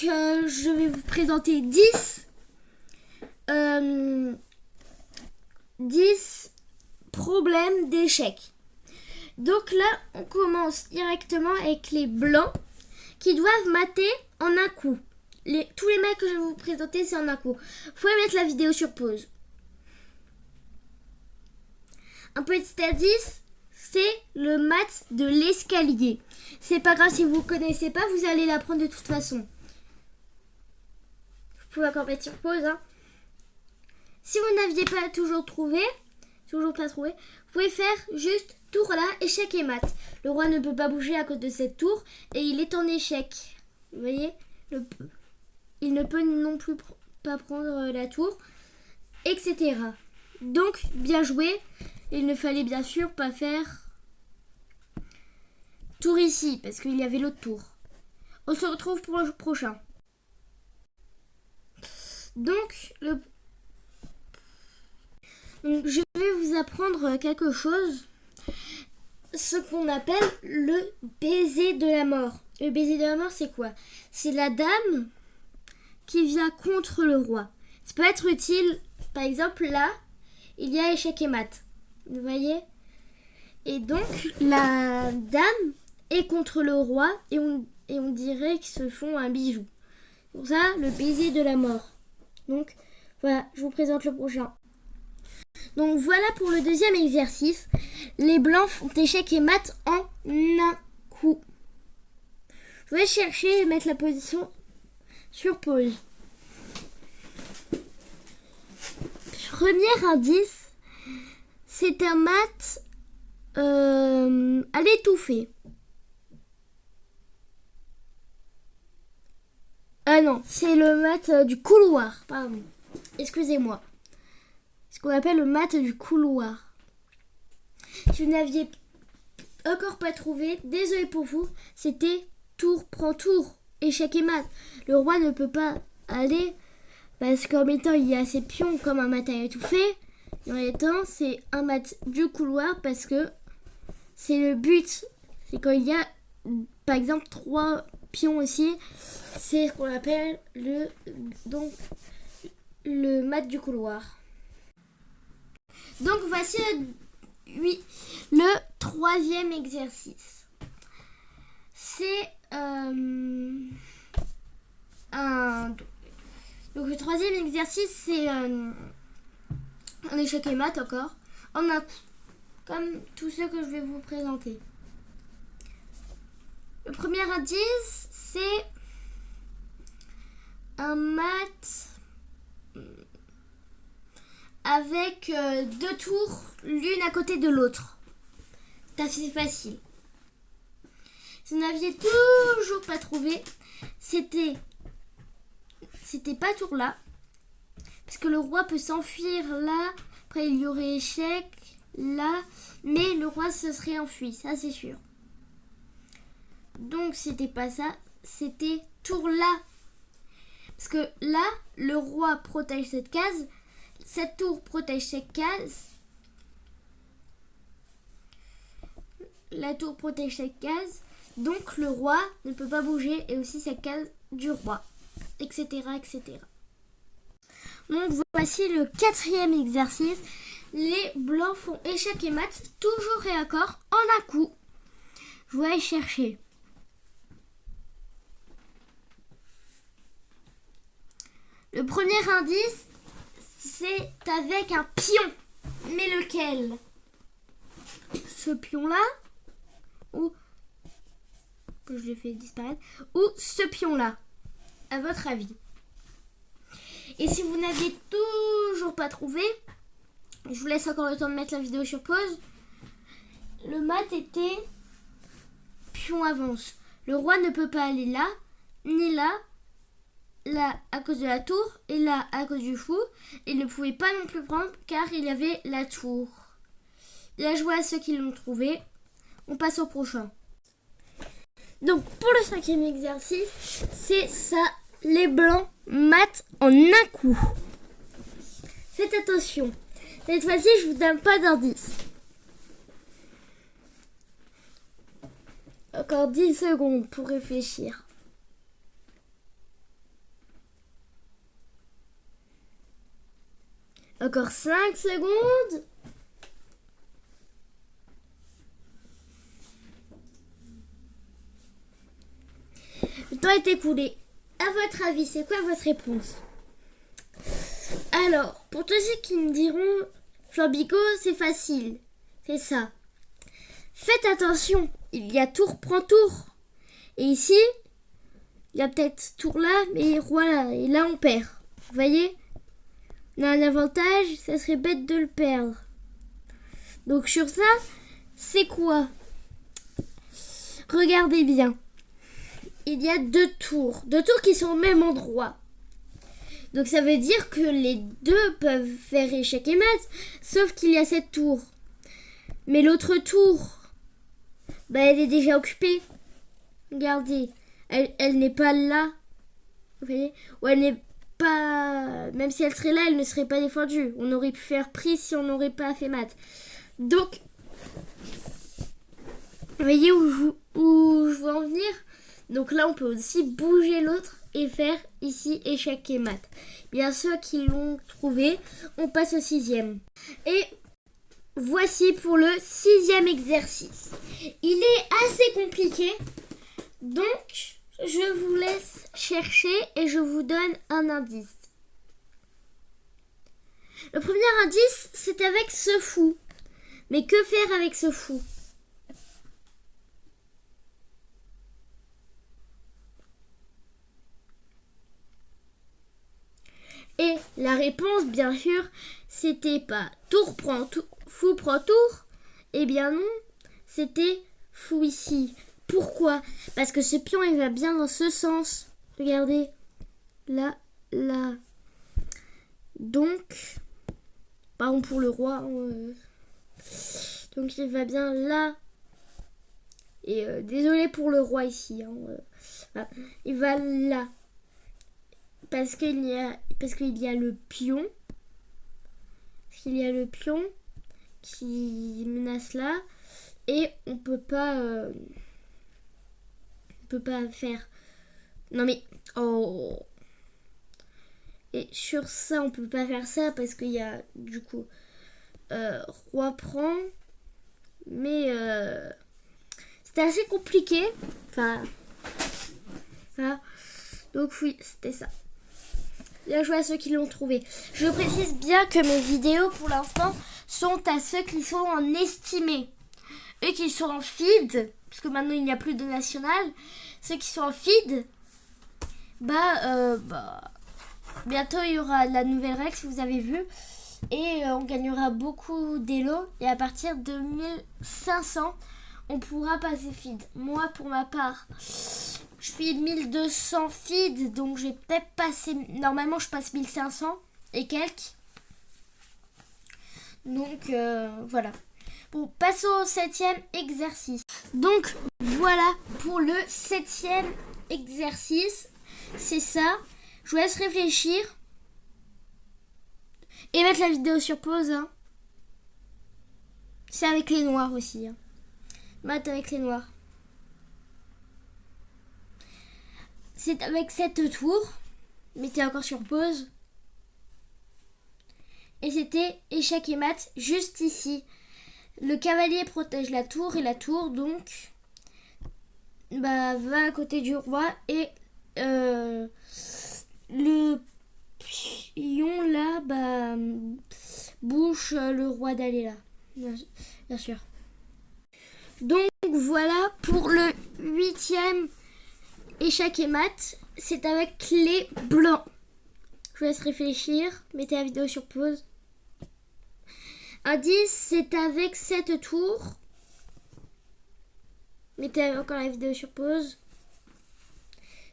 je vais vous présenter 10 problèmes d'échec. Donc là, on commence directement avec les blancs qui doivent mater en un coup. Tous les maths que je vais vous présenter, c'est en un coup. Vous pouvez mettre la vidéo sur pause. Un petit indice, c'est le maths de l'escalier. C'est pas grave si vous ne connaissez pas, vous allez l'apprendre de toute façon. Vous pouvez encore mettre sur pause. Si vous n'aviez pas toujours pas trouvé, vous pouvez faire juste tour là, échec et mat. Le roi ne peut pas bouger à cause de cette tour et il est en échec. Vous voyez, il ne peut non plus pas prendre la tour, etc. Donc, bien joué. Il ne fallait bien sûr pas faire tour ici, parce qu'il y avait l'autre tour. On se retrouve pour le prochain. Donc, je vais vous apprendre quelque chose. Ce qu'on appelle le baiser de la mort. Le baiser de la mort, c'est quoi? C'est la dame qui vient contre le roi. Ça peut être utile. Par exemple, là, il y a échec et mat. Vous voyez? Et donc, la dame est contre le roi et on dirait qu'ils se font un bijou. Pour ça, le baiser de la mort. Donc, voilà, je vous présente le prochain. Donc, voilà pour le deuxième exercice. Les blancs font échec et mat en un coup. Je vais chercher et mettre la position sur pause. Premier indice. C'est un mat à l'étouffer. Ah non, c'est le mat du couloir, pardon. Excusez-moi. Ce qu'on appelle le mat du couloir. Si vous n'aviez encore pas trouvé, désolé pour vous, c'était tour prend tour, échec et mat. Le roi ne peut pas aller parce qu'en même temps il y a ses pions comme un mat à étouffer. Et en même temps, c'est un mat du couloir parce que c'est le but. C'est quand il y a, par exemple, 3 pions aussi. C'est ce qu'on appelle le mat du couloir. Donc, voici le troisième exercice. C'est donc, le troisième exercice, c'est un échec et mat encore, en un coup, comme tous ceux que je vais vous présenter. Le premier indice, c'est un mat avec 2 tours, l'une à côté de l'autre. C'est assez facile. Si vous n'aviez toujours pas trouvé, c'était pas tour là. Parce que le roi peut s'enfuir là. Après, il y aurait échec là. Mais le roi se serait enfui. Ça, c'est sûr. Donc, c'était pas ça. C'était tour là. Parce que là, le roi protège cette case. Cette tour protège cette case. La tour protège cette case. Donc, le roi ne peut pas bouger. Et aussi cette case du roi. Etc. etc. Donc voici le quatrième exercice. Les blancs font échec et mat, toujours et encore, en un coup. Je vais aller chercher. Le premier indice, c'est avec un pion. Mais lequel? Ce pion-là? Ou que je l'ai fait disparaître? Ou ce pion-là? À votre avis? Et si vous n'aviez toujours pas trouvé, je vous laisse encore le temps de mettre la vidéo sur pause. Le mat était pion avance. Le roi ne peut pas aller là, ni là, là à cause de la tour, et là à cause du fou. Il ne pouvait pas non plus prendre car il y avait la tour. Bien joué à ceux qui l'ont trouvé. On passe au prochain. Donc pour le cinquième exercice, c'est ça. Les blancs matent en un coup. Faites attention. Cette fois-ci, je vous donne pas d'indice. Encore 10 secondes pour réfléchir. Encore 5 secondes. Le temps est écoulé. À votre avis, c'est quoi votre réponse? Alors, pour tous ceux qui me diront Flambico, c'est facile. C'est ça. Faites attention, il y a tour prend tour. Et ici, il y a peut-être tour là, mais roi là. Et là, on perd. Vous voyez? On a un avantage, ça serait bête de le perdre. Donc sur ça, c'est quoi? Regardez bien. Il y a deux tours qui sont au même endroit. Donc ça veut dire que les deux peuvent faire échec et mat, sauf qu'il y a cette tour. Mais l'autre tour, elle est déjà occupée. Regardez, elle n'est pas là. Vous voyez? Ou elle n'est pas... Même si elle serait là, elle ne serait pas défendue. On aurait pu faire prise si on n'aurait pas fait mat. Donc, vous voyez où je veux en venir? Donc là, on peut aussi bouger l'autre et faire ici échec et mat. Bien ceux qui l'ont trouvé, on passe au 6e. Et voici pour le 6e exercice. Il est assez compliqué, donc je vous laisse chercher et je vous donne un indice. Le premier indice, c'est avec ce fou. Mais que faire avec ce fou? Et la réponse, bien sûr, c'était pas tour prend tour, fou prend tour. Eh bien non, c'était fou ici. Pourquoi? Parce que ce pion, il va bien dans ce sens. Regardez, là, là. Donc, pardon pour le roi. Donc il va bien là. Et désolé pour le roi ici. Voilà. Il va là. Parce qu'il y a le pion. Parce qu'il y a le pion qui menace là. Et on peut pas faire. Non mais oh. Et sur ça, on peut pas faire ça parce qu'il y a du coup roi prend. Mais c'était assez compliqué. Enfin. Donc oui, c'était ça. Bien joué à ceux qui l'ont trouvé. Je précise bien que mes vidéos pour l'instant sont à ceux qui sont en estimé. Eux qui sont en feed, parce que maintenant il n'y a plus de national. Ceux qui sont en feed, bientôt il y aura la nouvelle règle si vous avez vu. Et on gagnera beaucoup d'élo. Et à partir de 1500, on pourra passer feed. Moi pour ma part, je suis 1200 feed, donc j'ai peut-être passé... Normalement, je passe 1500 et quelques. Donc, voilà. Bon, passons au 7e exercice. Donc, voilà pour le 7e exercice. C'est ça. Je vous laisse réfléchir. Et mettre la vidéo sur pause. Hein. C'est avec les noirs aussi. Hein. Mat avec les noirs. C'est avec cette tour. Mettez encore sur pause. Et c'était échec et mat juste ici. Le cavalier protège la tour et la tour donc va à côté du roi et le pion là bouche le roi d'aller là. Bien sûr. Donc voilà pour le 8e échec et mat, c'est avec les blancs. Je vous laisse réfléchir. Mettez la vidéo sur pause. Indice, c'est avec cette tour. Mettez encore la vidéo sur pause.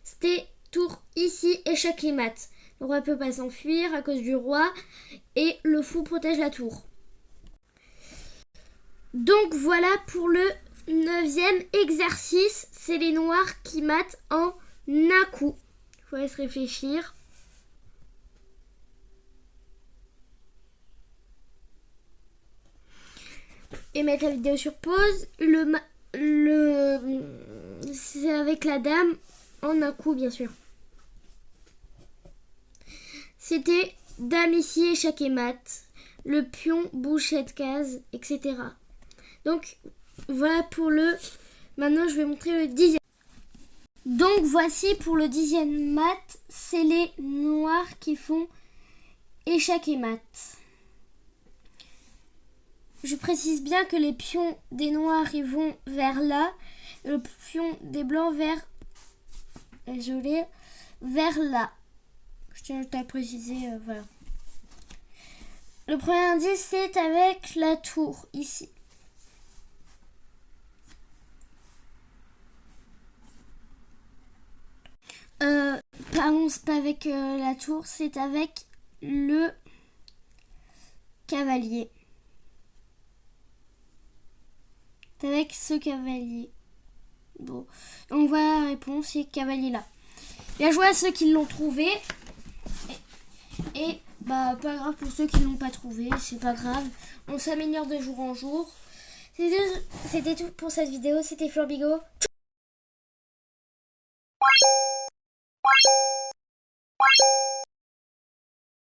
C'était tour ici, échec et mat. Le roi ne peut pas s'enfuir à cause du roi. Et le fou protège la tour. Donc voilà pour le 9e exercice. C'est les noirs qui matent en un coup. Je vous laisse réfléchir. Et mettre la vidéo sur pause. C'est avec la dame en un coup, bien sûr. C'était dame ici, échec et mat. le pion bouge cette case, etc. Donc voilà pour le... Maintenant je vais montrer le 10e. Donc voici pour le 10e mat, c'est les noirs qui font échec et mat. Je précise bien que les pions des noirs ils vont vers là, et le pion des blancs vers là. Je tiens à préciser, voilà. Le premier indice c'est avec la tour ici. Pardon, c'est pas avec la tour, c'est avec le cavalier. C'est avec ce cavalier. Bon, donc voilà la réponse, c'est cavalier là. Bien joué à ceux qui l'ont trouvé. Et bah pas grave pour ceux qui l'ont pas trouvé, c'est pas grave. On s'améliore de jour en jour. C'était tout pour cette vidéo, c'était Florbigo.